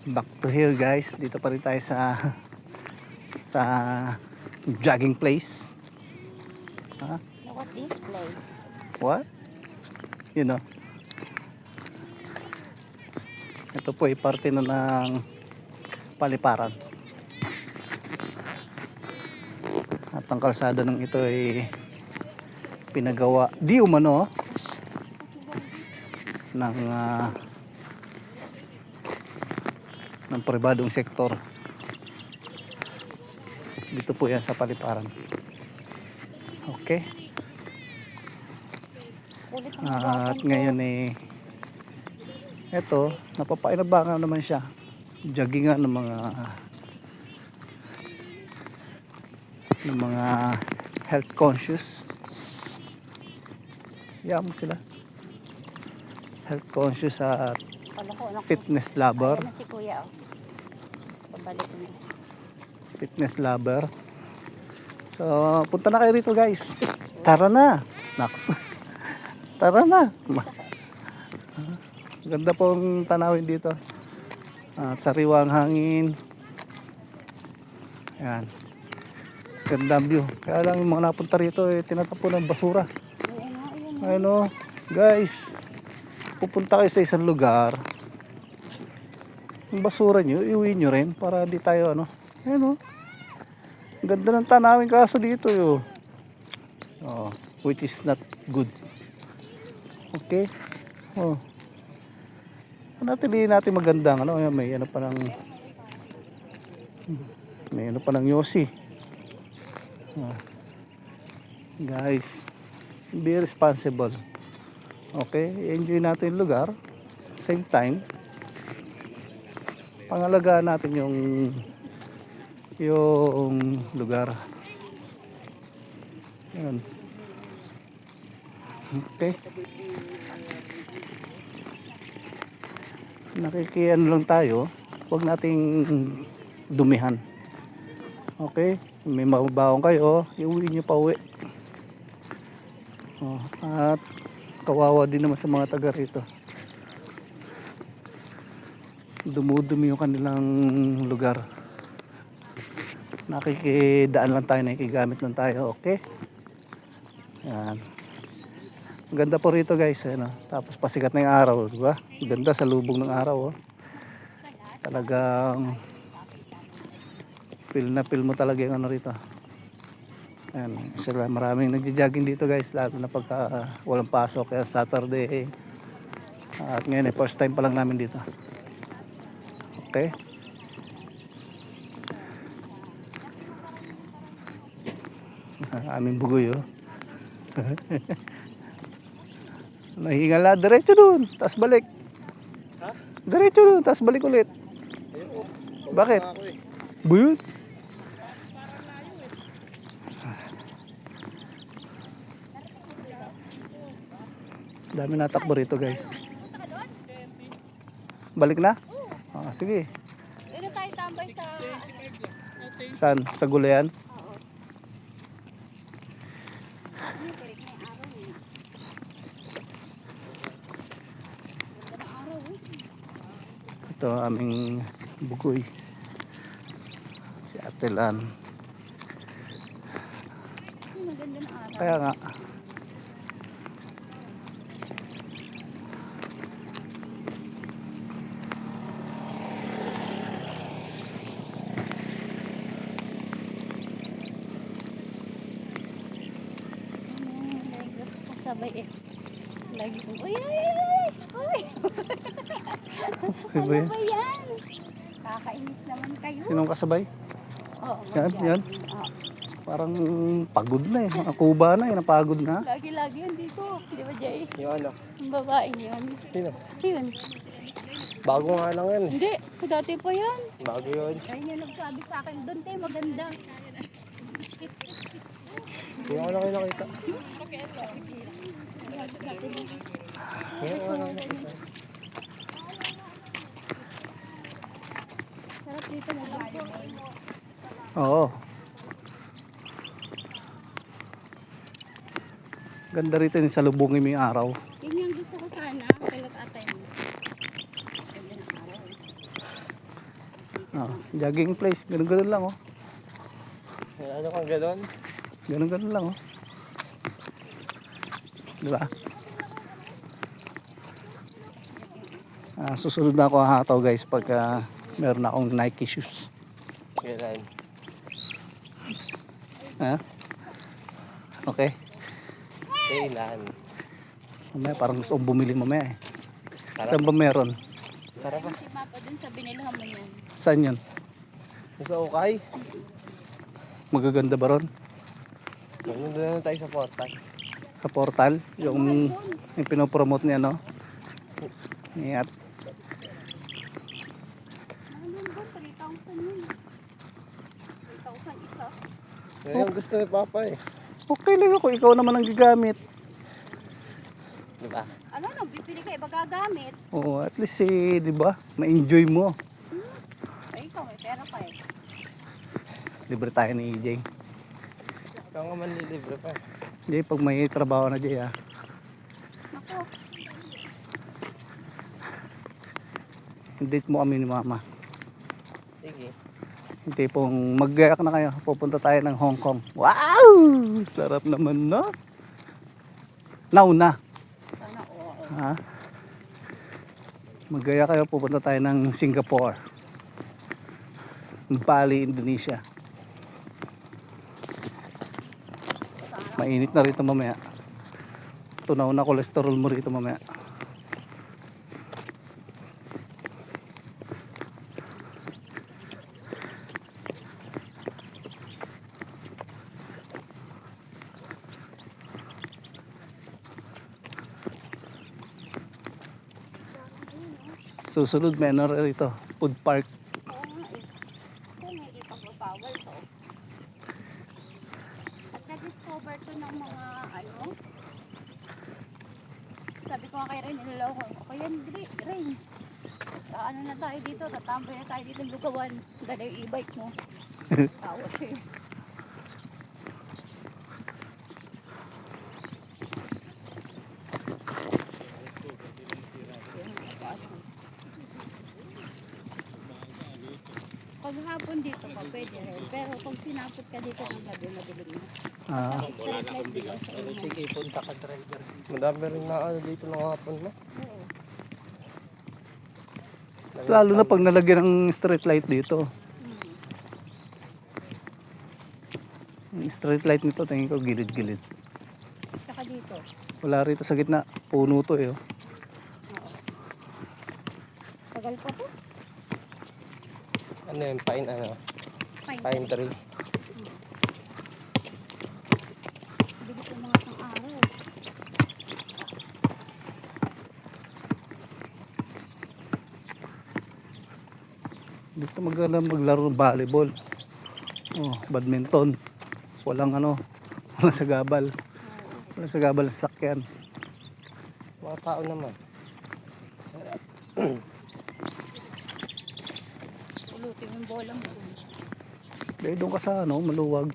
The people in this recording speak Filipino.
Back to here guys. Dito pa rin tayo sa jogging place. Ha? Look at this place. What? You know. Ito po ay parte na ng paliparan. At ang kalsada ng ito ay pinagawa di umano ng pribadong sektor. Dito po yan sa paliparan. Okay. At ngayon eto, napapainabangan naman siya. Joggingan ng mga health conscious. Yaman sila. Health conscious at fitness lover. Ayan na si Kuya. Pabalik niya. Fitness lover. So, punta na kayo rito guys. Tara na. Nax. Tara na. Ganda pong tanawin dito. At sariwang hangin. Ayan. Ganda view. Kaya lang yung mga napunta rito tinatapon ng basura. Ayun o. Guys, pupunta kayo sa isang lugar. Yung basura nyo, iuwi nyo rin para di tayo Ayun o. Ganda ng tanawin kaso dito yo. Oh, which is not good. Okay? Oh. Natiliin natin magandang may pa ng yosi. Guys, be responsible. Okay? Enjoy natin yung lugar. Same time, pangalagaan natin yung lugar. Yan. Okay? Nakikiano lang tayo. Huwag nating dumihan. Okay? May mababaon kayo, iuwi nyo pa uwi. At kawawa din naman sa mga taga rito. Dumudumi yung kanilang lugar. Nakikidaan lang tayo, nakikigamit lang tayo. Okay? Yan. Ganda po rito guys. Tapos pasikat na yung araw. Diba? Ganda sa lubog ng araw. Talagang feel na feel mo talaga yung rito. Ayan, maraming nagja-jogging dito guys, lalo na pagka walang pasok, kaya Saturday. At ngayon first time pa lang namin dito. Okay? Aming bugoy Nahingala, diretso doon, tapos balik. Ha? Diretso doon, tapos balik ulit. Bakit? Buyut? Dami natakbo rito guys. Balik na? Sige. Dito tayo tambay sa... Saan? Sa gulayan? Ito aming bugoy. Si Ate Lan. Kaya nga. Sabay lagi ko. Uy! Ano ba yan? Kakainis naman kayo. Sinong kasabay? Oo. Yan. Parang pagod na Kuba na napagod na. Lagi-lagi yun dito. Di ba, Jay? Yung Ang babae yun. Sino? Yun. Bago nga lang yan. Hindi. Dati pa yan. Bago yun. Ayun yung nagsabi sa akin. Doon tayo maganda. Hindi ko lang nakita. Hindi ko lang nakita. Sarap dito maganda. Oo. Ganda rito yung salubungin mo yung araw. Yun yung gusto ko sana. Kailat atay mo. Ganda ng araw. Oh, jogging place. Ganun-ganun lang, oh. May ano kang gano'n? Ganun-ganun lang, oh. Di ba? Susunod na ako hahataw guys pagka meron akong Nike shoes. Gano'n. Ha? Okay. Kailan? Mamaya parang gusto kong bumili mamaya eh. Sarap. Saan ba meron? Sarap Ayun ah. si Mapa dun sa binilhan mo niyan. Saan yun? Sa ukay. Magaganda ba ron? Nandun na tayo sa portal. Sa portal? Yung pinopromote niya, no? Ni at Ayun ba? 3,000 yun. 3,000 isa. Yan ang gusto ni Papa eh. okay lang ako. Ikaw naman ang gagamit. Diba? Ano no? Bibili ka iba gagamit. Oo, at least di ba? Ma-enjoy mo. Ay, ikaw may pera pa eh. Libre tayo ni EJ. Ikaw nga manlilibre pa. EJ, pag may trabaho na EJ, ha? Ako. Date mo kami ni Mama. Sige. Hindi pong maggayak na kayo. Pupunta tayo ng Hong Kong. Wow! Sarap naman, no? Now na. Sana oo. Ha? Maggaya kayo, pupunta tayo ng Singapore. Bali, Indonesia. Mainit na rito mamaya. Tunaw na kolesterol mo rito mamaya. Susunod may ano rito, food park. Oo nga eh. Kung may ipag-power to. At na-discover to ng mga ano. Sabi ko nga kay Ren, niloloko ko. Kaya Ren, ano na tayo dito, tatambay na tayo dito ng Lugawan. Dala yung e-bike mo. Tawa siya eh. Paghapon dito ka pwede rin. Pero pag sinapot ka dito ng gabi, madilim na. Ah, Street light dito sa inyo. Sige, punta ka driver. Madami rin na ano dito ng hapon na. Oo. lalo na pag nalagyan ng street light dito. Yung street light nito, tingin ko gilid-gilid. Saka dito. Wala rito sa gitna. Puno to eh. Oh. Oo. Tagal pa to. Ano yung pine ano? Fine. Pine tree. Bilis yung mga sang araw. Dito maglaro ng volleyball. Oh, badminton. Walang ano, walang sagabal. Walang sagabal sa sakyan. Mga tao naman. Ulutin yung bola mo. Dahil doon ka sa ano, maluwag.